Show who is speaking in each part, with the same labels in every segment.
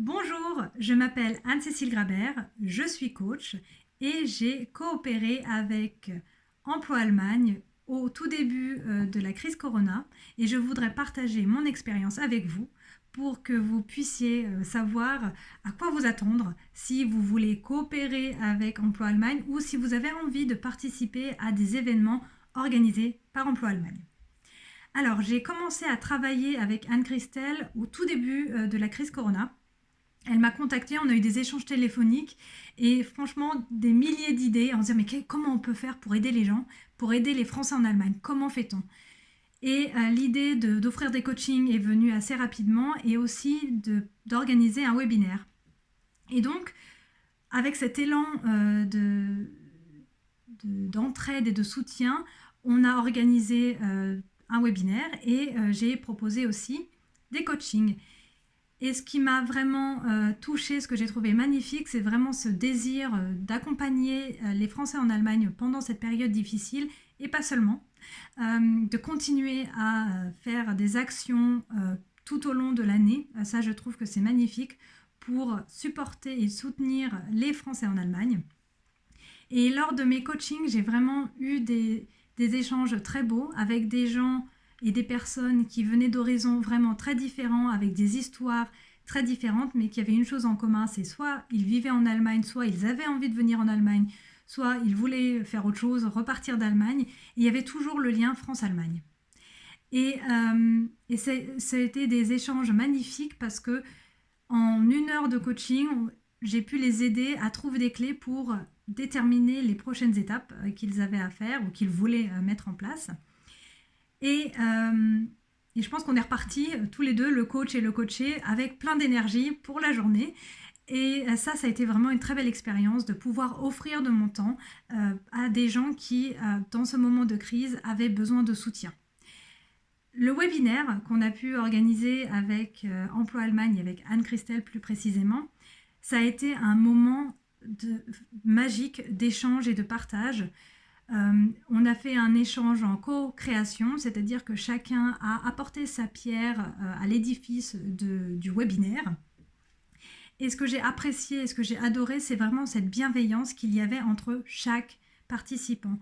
Speaker 1: Bonjour, je m'appelle Anne-Cécile Grabert, je suis coach et j'ai coopéré avec Emploi Allemagne au tout début de la crise Corona et je voudrais partager mon expérience avec vous pour que vous puissiez savoir à quoi vous attendre si vous voulez coopérer avec Emploi Allemagne ou si vous avez envie de participer à des événements organisés par Emploi Allemagne. Alors, j'ai commencé à travailler avec Anne-Christelle au tout début de la crise Corona. Elle m'a contactée, on a eu des échanges téléphoniques et franchement des milliers d'idées en se disant mais comment on peut faire pour aider les gens, pour aider les Français en Allemagne, comment fait-on? Et l'idée d'offrir des coachings est venue assez rapidement et aussi d'organiser un webinaire. Et donc avec cet élan d'entraide et de soutien, on a organisé un webinaire et j'ai proposé aussi des coachings. Et ce qui m'a vraiment touchée, ce que j'ai trouvé magnifique, c'est vraiment ce désir d'accompagner les Français en Allemagne pendant cette période difficile, et pas seulement, de continuer à faire des actions tout au long de l'année. Ça, je trouve que c'est magnifique pour supporter et soutenir les Français en Allemagne. Et lors de mes coachings, j'ai vraiment eu des échanges très beaux avec des gens et des personnes qui venaient d'horizons vraiment très différents, avec des histoires très différentes, mais qui avaient une chose en commun, c'est soit ils vivaient en Allemagne, soit ils avaient envie de venir en Allemagne, soit ils voulaient faire autre chose, repartir d'Allemagne. Et il y avait toujours le lien France-Allemagne. Et ça a été des échanges magnifiques parce que en 1 heure de coaching, j'ai pu les aider à trouver des clés pour déterminer les prochaines étapes qu'ils avaient à faire ou qu'ils voulaient mettre en place. Et je pense qu'on est repartis tous les deux, le coach et le coaché, avec plein d'énergie pour la journée. Et ça a été vraiment une très belle expérience de pouvoir offrir de mon temps à des gens qui, dans ce moment de crise, avaient besoin de soutien. Le webinaire qu'on a pu organiser avec Emploi Allemagne, avec Anne-Christelle plus précisément, ça a été un moment magique d'échange et de partage. On a fait un échange en co-création, c'est-à-dire que chacun a apporté sa pierre à l'édifice du webinaire. Et ce que j'ai apprécié et ce que j'ai adoré, c'est vraiment cette bienveillance qu'il y avait entre chaque participant.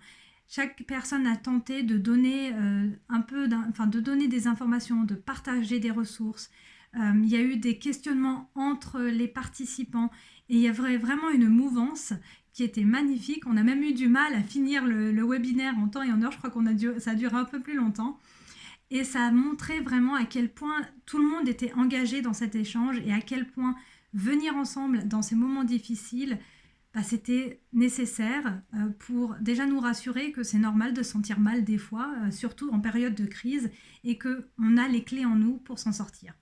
Speaker 1: Chaque personne a tenté de donner de donner des informations, de partager des ressources. Il y a eu des questionnements entre les participants et il y avait vraiment une mouvance qui était magnifique. On a même eu du mal à finir le webinaire en temps et en heure. Je crois ça a duré un peu plus longtemps. Et ça a montré vraiment à quel point tout le monde était engagé dans cet échange et à quel point venir ensemble dans ces moments difficiles, c'était nécessaire pour déjà nous rassurer que c'est normal de se sentir mal des fois, surtout en période de crise, et qu'on a les clés en nous pour s'en sortir.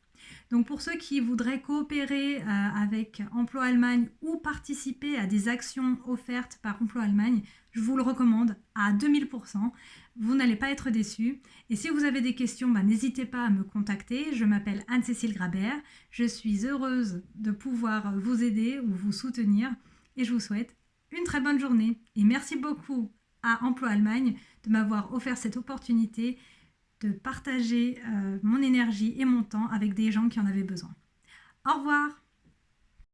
Speaker 1: Donc pour ceux qui voudraient coopérer avec Emploi Allemagne ou participer à des actions offertes par Emploi Allemagne, je vous le recommande à 2000%. Vous n'allez pas être déçus. Et si vous avez des questions, n'hésitez pas à me contacter. Je m'appelle Anne-Cécile Grabert. Je suis heureuse de pouvoir vous aider ou vous soutenir. Et je vous souhaite une très bonne journée. Et merci beaucoup à Emploi Allemagne de m'avoir offert cette opportunité de partager mon énergie et mon temps avec des gens qui en avaient besoin. Au revoir!